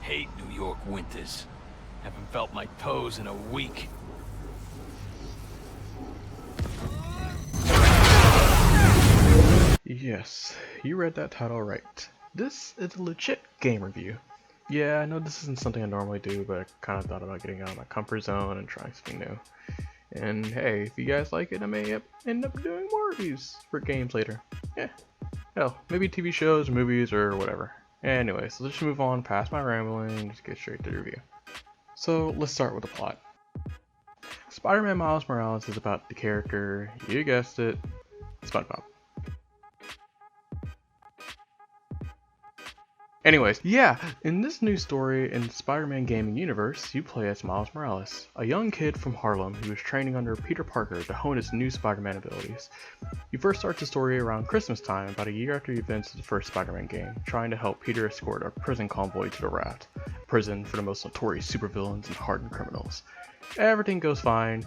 Hate New York winters. Haven't felt my toes in a week. Yes, you read that title right. This is a legit game review. Yeah, I know this isn't something I normally do, but I kind of thought about getting out of my comfort zone and trying something new. And hey, if you guys like it, I may end up doing more reviews for games later. Yeah, hell, maybe TV shows, movies, or whatever. Anyway, so let's just move on past my rambling and just get straight to the review. So let's start with the plot. Spider-Man Miles Morales is about the character, you guessed it, SpongeBob. Anyways, yeah, in this new story in the Spider-Man gaming universe, you play as Miles Morales, a young kid from Harlem who is training under Peter Parker to hone his new Spider-Man abilities. You first start the story around Christmas time, about a year after the events of the first Spider-Man game, trying to help Peter escort a prison convoy to the Raft, a prison for the most notorious supervillains and hardened criminals. Everything goes fine,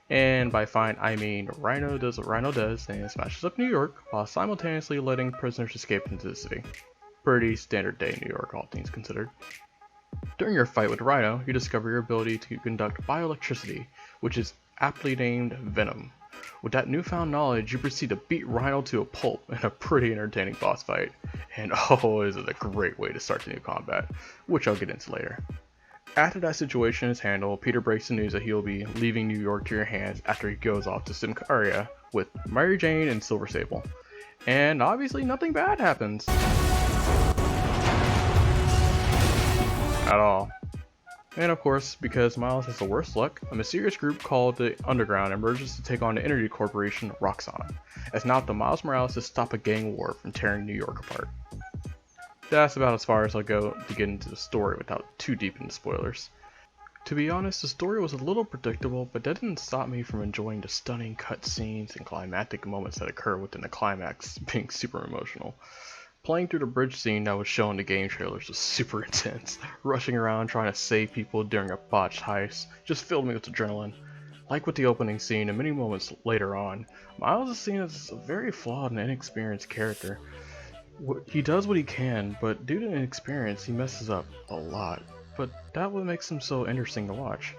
and by fine I mean Rhino does what Rhino does and smashes up New York while simultaneously letting prisoners escape into the city. Pretty standard day in New York, all things considered. During your fight with Rhino, you discover your ability to conduct bioelectricity, which is aptly named Venom. With that newfound knowledge, you proceed to beat Rhino to a pulp in a pretty entertaining boss fight. And oh, is it a great way to start the new combat, which I'll get into later. After that situation is handled, Peter breaks the news that he will be leaving New York to your hands after he goes off to Symkaria with Mary Jane and Silver Sable. And obviously nothing bad happens. At all. And of course, because Miles has the worst luck, a mysterious group called the Underground emerges to take on the energy corporation Roxxon, as now the Miles Morales to stop a gang war from tearing New York apart. That's about as far as I'll go to get into the story without too deep into spoilers. To be honest, the story was a little predictable, but that didn't stop me from enjoying the stunning cutscenes and climactic moments that occur within the climax, being super emotional. Playing through the bridge scene that was shown in the game trailers was super intense. Rushing around trying to save people during a botched heist just filled me with adrenaline. Like with the opening scene and many moments later on, Miles is seen as a very flawed and inexperienced character. He does what he can, but due to inexperience he messes up a lot. But that's what makes him so interesting to watch.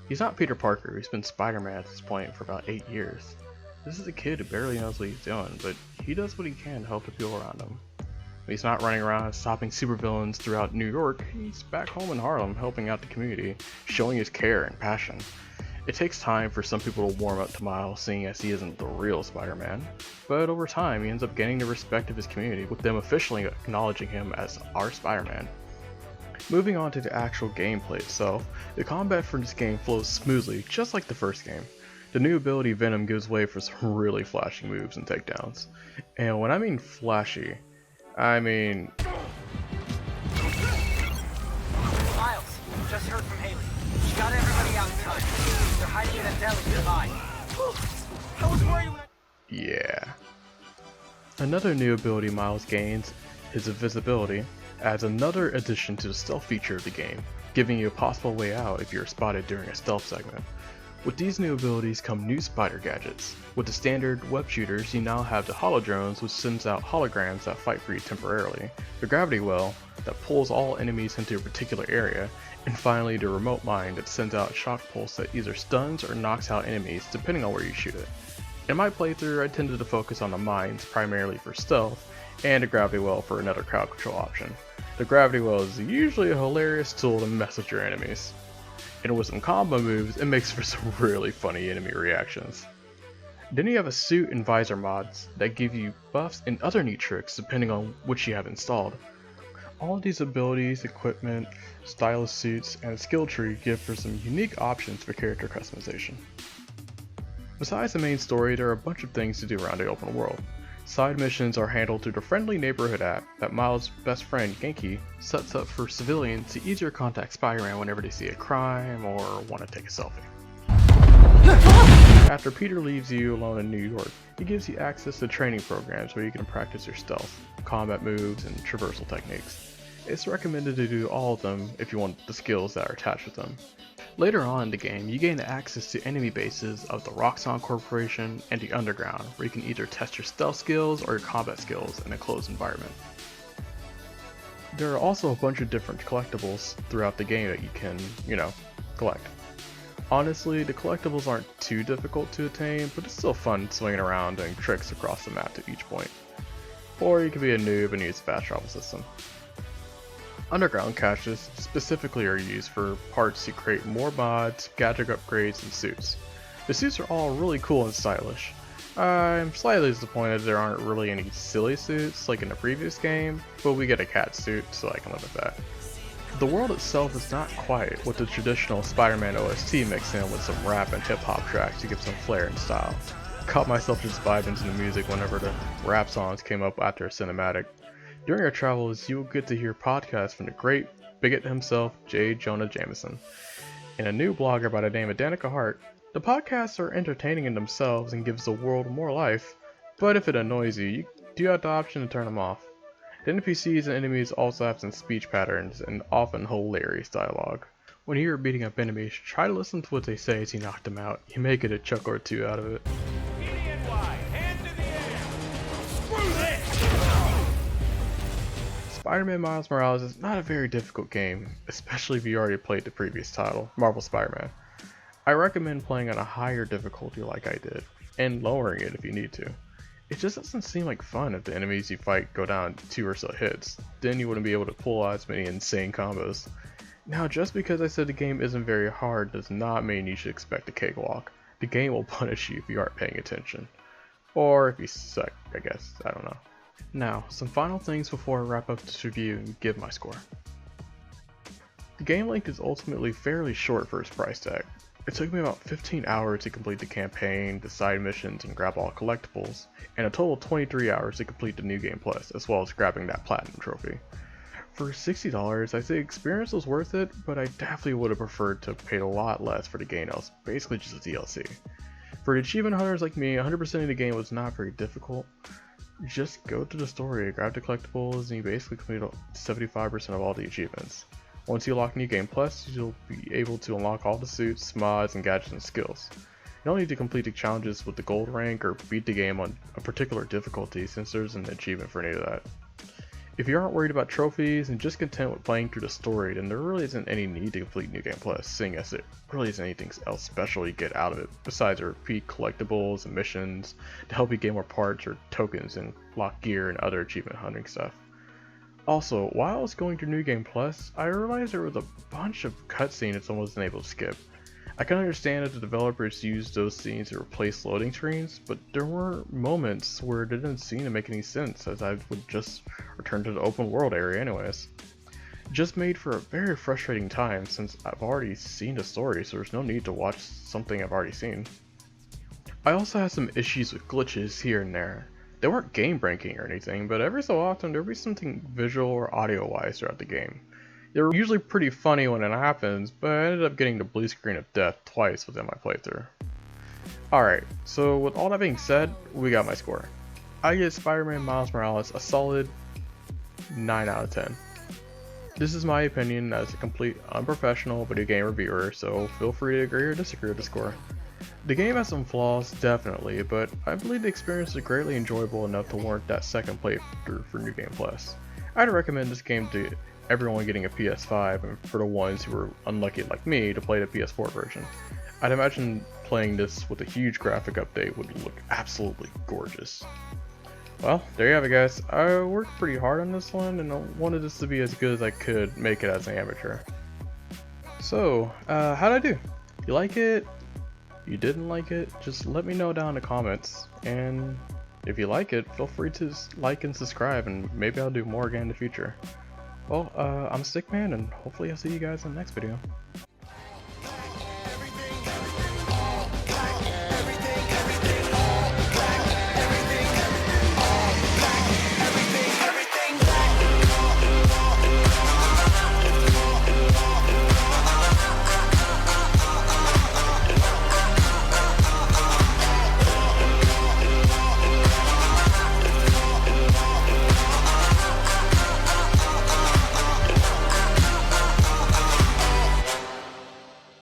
He's not Peter Parker, who's been Spider-Man at this point for about 8 years. This is a kid who barely knows what he's doing, but he does what he can to help the people around him. He's not running around stopping supervillains throughout New York, he's back home in Harlem helping out the community, showing his care and passion. It takes time for some people to warm up to Miles, seeing as he isn't the real Spider-Man, but over time he ends up gaining the respect of his community, with them officially acknowledging him as our Spider-Man. Moving on to the actual gameplay itself, the combat for this game flows smoothly, just like the first game. The new ability Venom gives way for some really flashy moves and takedowns. And when I mean flashy, I mean... Miles, just heard from Haley. She got everybody out in time. They're hiding in a deli nearby. I was worried when yeah. Another new ability Miles gains, his invisibility, adds another addition to the stealth feature of the game, giving you a possible way out if you're spotted during a stealth segment. With these new abilities come new spider gadgets. With the standard web shooters, you now have the holodrones, which sends out holograms that fight for you temporarily, the gravity well that pulls all enemies into a particular area, and finally the remote mine that sends out a shock pulse that either stuns or knocks out enemies depending on where you shoot it. In my playthrough, I tended to focus on the mines primarily for stealth, and the gravity well for another crowd control option. The gravity well is usually a hilarious tool to mess with your enemies. And with some combo moves, it makes for some really funny enemy reactions. Then you have a suit and visor mods that give you buffs and other neat tricks depending on which you have installed. All of these abilities, equipment, stylus suits, and a skill tree give for some unique options for character customization. Besides the main story, there are a bunch of things to do around the open world. Side missions are handled through the friendly neighborhood app that Miles' best friend Genki sets up for civilians to easier contact Spider-Man whenever they see a crime or want to take a selfie. After Peter leaves you alone in New York, he gives you access to training programs where you can practice your stealth, combat moves, and traversal techniques. It's recommended to do all of them if you want the skills that are attached with them. Later on in the game, you gain access to enemy bases of the Roxxon Corporation and the Underground, where you can either test your stealth skills or your combat skills in a closed environment. There are also a bunch of different collectibles throughout the game that you can, collect. Honestly, the collectibles aren't too difficult to attain, but it's still fun swinging around doing tricks across the map to each point. Or you can be a noob and use the fast travel system. Underground caches specifically are used for parts to create more mods, gadget upgrades, and suits. The suits are all really cool and stylish. I'm slightly disappointed there aren't really any silly suits like in the previous game, but we get a cat suit, so I can live with that. The world itself is not quiet, with the traditional Spider-Man OST mixed in with some rap and hip-hop tracks to give some flair and style. Caught myself just vibing to the music whenever the rap songs came up after a cinematic. During our travels, you will get to hear podcasts from the great bigot himself, J. Jonah Jameson, and a new blogger by the name of Danica Hart. The podcasts are entertaining in themselves and gives the world more life, but if it annoys you, you do have the option to turn them off. The NPCs and enemies also have some speech patterns and often hilarious dialogue. When you're beating up enemies, try to listen to what they say as you knock them out. You may get a chuckle or two out of it. Spider-Man Miles Morales is not a very difficult game, especially if you already played the previous title, Marvel Spider-Man. I recommend playing on a higher difficulty like I did, and lowering it if you need to. It just doesn't seem like fun if the enemies you fight go down 2 or so hits, then you wouldn't be able to pull out as many insane combos. Now just because I said the game isn't very hard does not mean you should expect a cakewalk. The game will punish you if you aren't paying attention. Or if you suck, I guess, I don't know. Now, some final things before I wrap up this review and give my score. The game length is ultimately fairly short for its price tag. It took me about 15 hours to complete the campaign, the side missions, and grab all collectibles, and a total of 23 hours to complete the New Game Plus, as well as grabbing that Platinum trophy. For $60, I say the experience was worth it, but I definitely would have preferred to have paid a lot less for the game that was basically just a DLC. For the achievement hunters like me, 100% of the game was not very difficult. Just go through the story, grab the collectibles, and you basically complete 75% of all the achievements. Once you unlock New Game Plus, you'll be able to unlock all the suits, mods, and gadgets and skills. You don't need to complete the challenges with the gold rank or beat the game on a particular difficulty since there's an achievement for any of that. If you aren't worried about trophies and just content with playing through the story, then there really isn't any need to complete New Game Plus, seeing as it really isn't anything else special you get out of it besides repeat collectibles and missions to help you get more parts or tokens and lock gear and other achievement hunting stuff. Also, while I was going through New Game Plus, I realized there was a bunch of cutscenes I wasn't able to skip. I can understand that the developers used those scenes to replace loading screens, but there were moments where it didn't seem to make any sense, as I would just return to the open world area anyways. It just made for a very frustrating time since I've already seen the story, so there's no need to watch something I've already seen. I also had some issues with glitches here and there. They weren't game breaking or anything, but every so often there would be something visual or audio wise throughout the game. They were usually pretty funny when it happens, but I ended up getting the blue screen of death twice within my playthrough. Alright, so with all that being said, we got my score. I give Spider-Man Miles Morales a solid 9 out of 10. This is my opinion as a complete unprofessional video game reviewer, so feel free to agree or disagree with the score. The game has some flaws, definitely, but I believe the experience is greatly enjoyable enough to warrant that second playthrough for New Game Plus. I'd recommend this game to everyone getting a PS5, and for the ones who are unlucky like me to play the PS4 version. I'd imagine playing this with a huge graphic update would look absolutely gorgeous. Well, there you have it guys. I worked pretty hard on this one and I wanted this to be as good as I could make it as an amateur. So, how'd I do? You like it? You didn't like it? Just let me know down in the comments, and if you like it, feel free to like and subscribe, and maybe I'll do more again in the future. Well, I'm Stickman, and hopefully I'll see you guys in the next video.